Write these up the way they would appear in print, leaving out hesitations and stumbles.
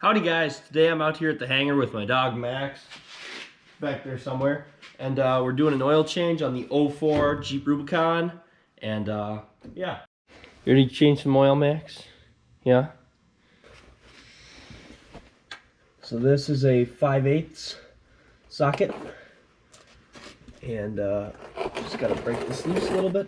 Howdy guys, today I'm out here at the hangar with my dog Max, back there somewhere, and we're doing an oil change on the 04 Jeep Rubicon, and yeah. You ready to change some oil, Max? Yeah? So this is a 5/8 socket, and just gotta break this loose a little bit.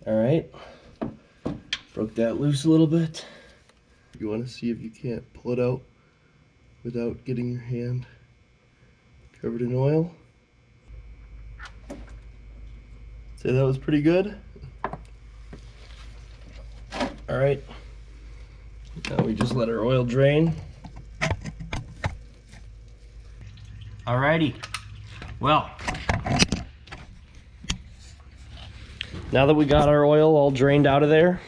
Alright, broke that loose a little bit. You want to see if you can't pull it out without getting your hand covered in oil. Say that was pretty good. Alright, now we just let our oil drain. Alrighty, well, now that we got our oil all drained out of there,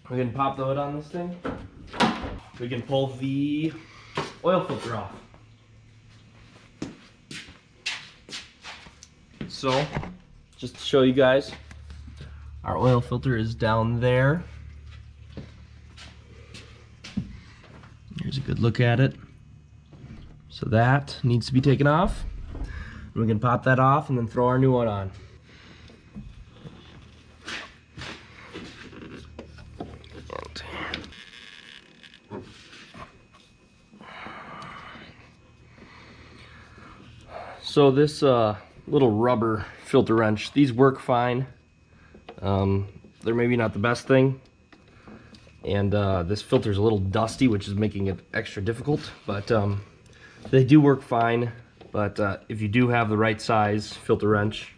we can pop the hood on this thing. We can pull the oil filter off. So, just to show you guys, our oil filter is down there. Here's a good look at it. So that needs to be taken off. We can pop that off and then throw our new one on. So this little rubber filter wrench, these work fine. They're maybe not the best thing, and this filter is a little dusty, which is making it extra difficult, but they do work fine. But if you do have the right size filter wrench,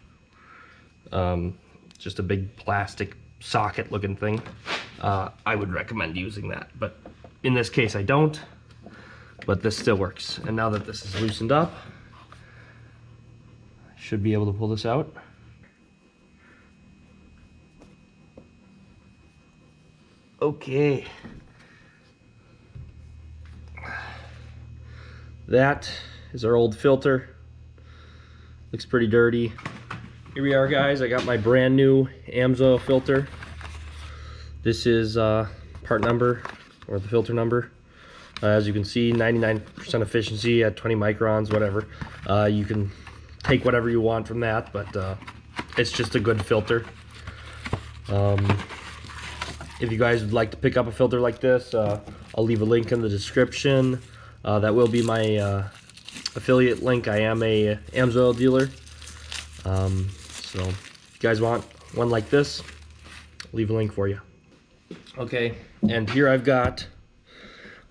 just a big plastic socket looking thing, I would recommend using that. But in this case I don't, but this still works. And now that this is loosened up, should be able to pull this out. Okay. That is our old filter. Looks pretty dirty. Here we are, guys. I got my brand new AMSOIL filter. This is part number, or the filter number. As you can see, 99% efficiency at 20 microns, whatever. You can take whatever you want from that, but it's just a good filter. If you guys would like to pick up a filter like this, I'll leave a link in the description. That will be my affiliate link. I am a AMSOIL dealer. So if you guys want one like this, I'll leave a link for you. Okay, and here I've got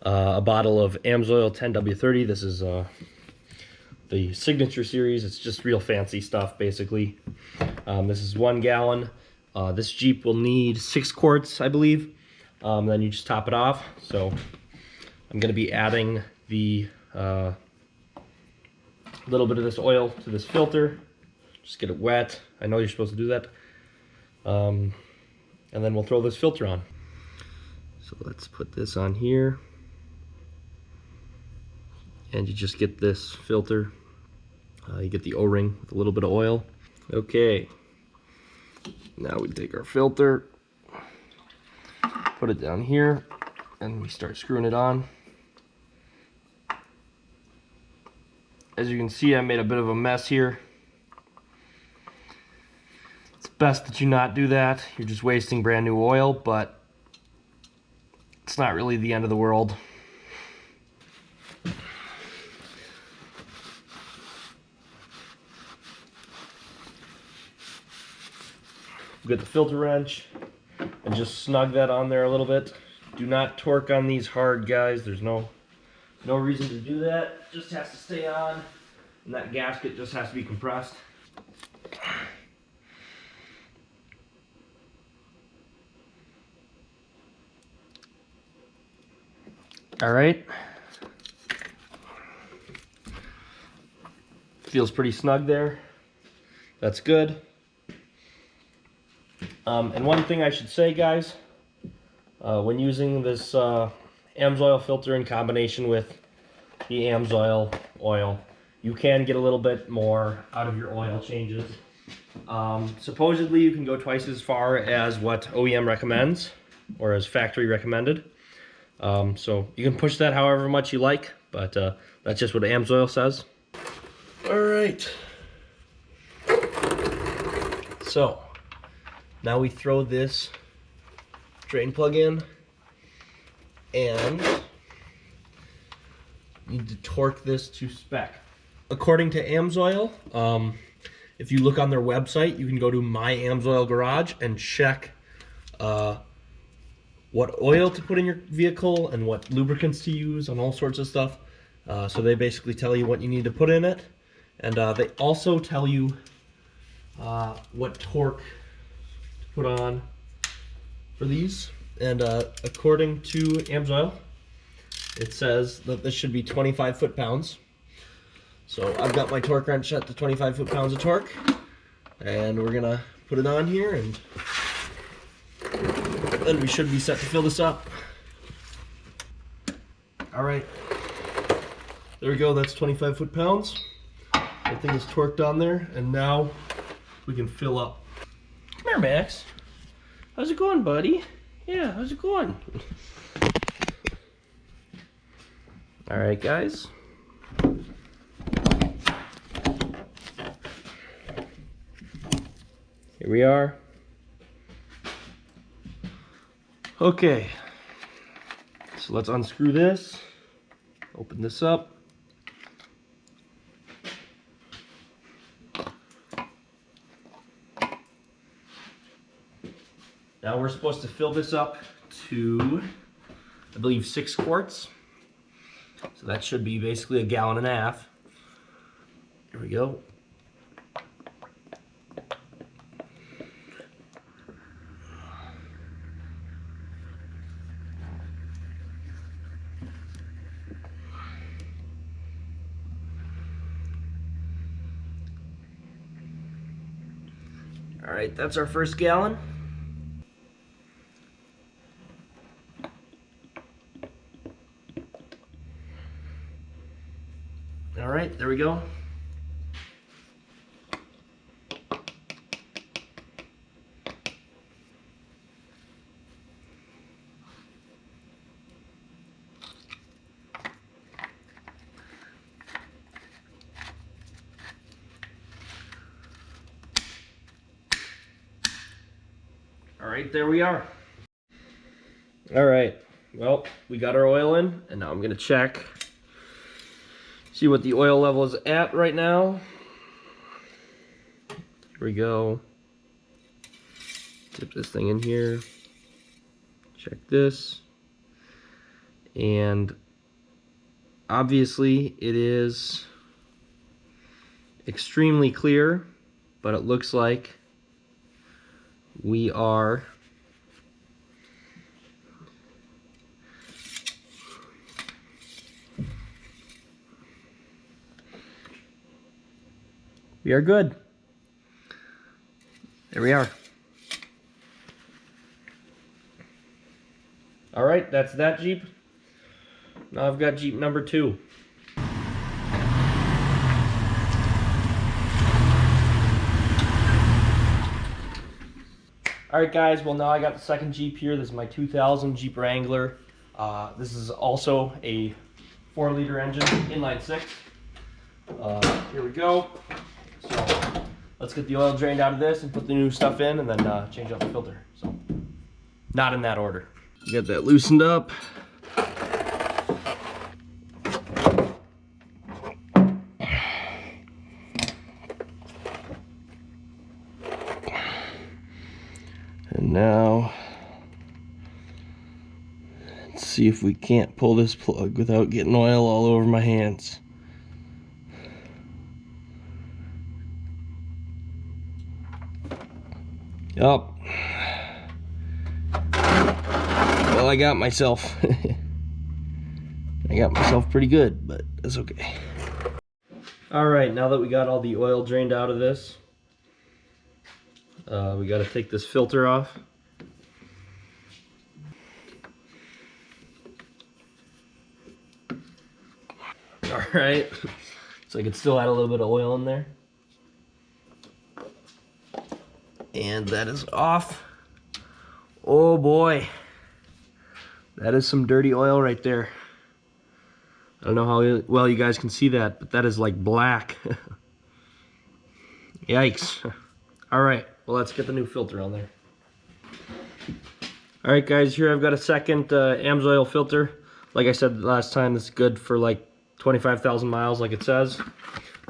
a bottle of AMSOIL 10W30. This is the signature series. It's just real fancy stuff, basically. This is 1 gallon. This Jeep will need 6 quarts, I believe. Then you just top it off. So I'm going to be adding the little bit of this oil to this filter. Just get it wet. I know you're supposed to do that. And then we'll throw this filter on. So let's put this on here. And you just get this filter. You get the O-ring with a little bit of oil. Okay. Now we take our filter, put it down here, and we start screwing it on. As you can see, I made a bit of a mess here. It's best that you not do that. You're just wasting brand new oil, but it's not really the end of the world. Get the filter wrench and just snug that on there a little bit. Do not torque on these hard, guys. There's no reason to do that. It just has to stay on, and that gasket just has to be compressed. All right. Feels pretty snug there. That's good. And one thing I should say, guys, when using this AMSOIL filter in combination with the AMSOIL oil. You can get a little bit more out of your oil changes. Supposedly you can go twice as far as what OEM recommends, or as factory recommended. So you can push that however much you like, but that's just what AMSOIL says. All right. So now we throw this drain plug in and need to torque this to spec. According to AMSOIL, if you look on their website, you can go to My AMSOIL Garage and check what oil to put in your vehicle and what lubricants to use and all sorts of stuff. So they basically tell you what you need to put in it. And they also tell you what torque to put on for these. And according to AMSOIL, it says that this should be 25 foot-pounds. So I've got my torque wrench set to 25 foot-pounds of torque, and we're gonna put it on here, and then we should be set to fill this up. All right, there we go. That's 25 foot-pounds. That thing is torqued on there, and now we can fill up. Come here, Max. How's it going, buddy? Yeah, how's it going? All right, guys. Here we are. Okay, so let's unscrew this, open this up. Now we're supposed to fill this up to, I believe, 6 quarts. So that should be basically a gallon and a half. Here we go. All right, that's our first gallon. All right, there we go. All right, there we are. All right, well, we got our oil in, and now I'm gonna check, see what the oil level is at right now. Here we go. Dip this thing in here. Check this. And obviously it is extremely clear, but it looks like we are good. There we are. All right, that's that Jeep. Now I've got Jeep number 2. Alright guys, well now I got the second Jeep here. This is my 2000 Jeep Wrangler. This is also a 4-liter engine, inline 6. Here we go. So let's get the oil drained out of this and put the new stuff in, and then change out the filter. So, not in that order. Get that loosened up. And now, let's see if we can't pull this plug without getting oil all over my hands. Yup. Well, I got myself. I got myself pretty good, but that's okay. Alright, now that we got all the oil drained out of this, we got to take this filter off. All right. So I could still add a little bit of oil in there. And that is off. Oh boy. That is some dirty oil right there. I don't know how well you guys can see that, but that is like black. Yikes. All right, well, let's get the new filter on there. All right, guys, here I've got a second AMSOIL filter. Like I said last time, this is good for like 25,000 miles, like it says.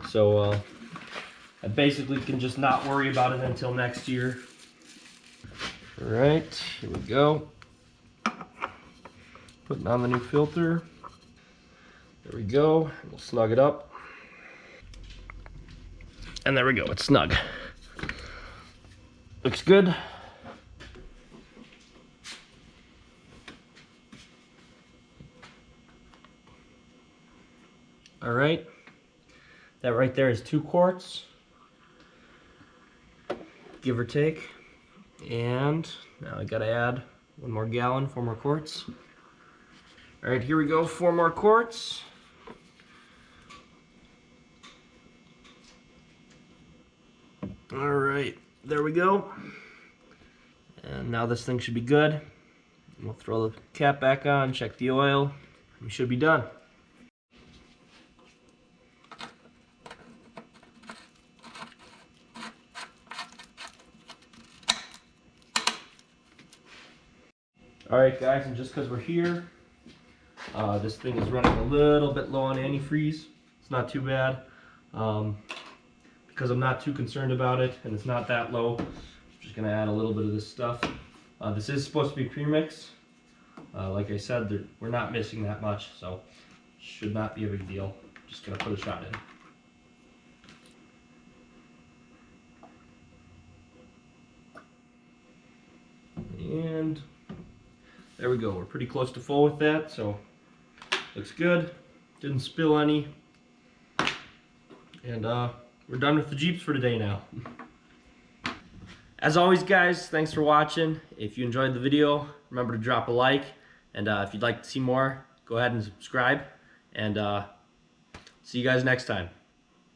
So I basically can just not worry about it until next year. All right, here we go. Putting on the new filter. There we go. We'll snug it up. And there we go, it's snug. Looks good. All right, that right there is 2 quarts, give or take. And now I gotta add 1 more gallon, 4 more quarts. All right, here we go, 4 more quarts. All right, there we go. And now this thing should be good. We'll throw the cap back on, check the oil. We should be done. All right, guys, and just because we're here, this thing is running a little bit low on antifreeze. It's not too bad. Because I'm not too concerned about it, and it's not that low, I'm just gonna add a little bit of this stuff. This is supposed to be premix. Like I said, we're not missing that much, so should not be a big deal. Just gonna put a shot in. And there we go. We're pretty close to full with that, so looks good. Didn't spill any. And we're done with the Jeeps for today now. As always, guys, thanks for watching. If you enjoyed the video, remember to drop a like. And if you'd like to see more, go ahead and subscribe. And see you guys next time.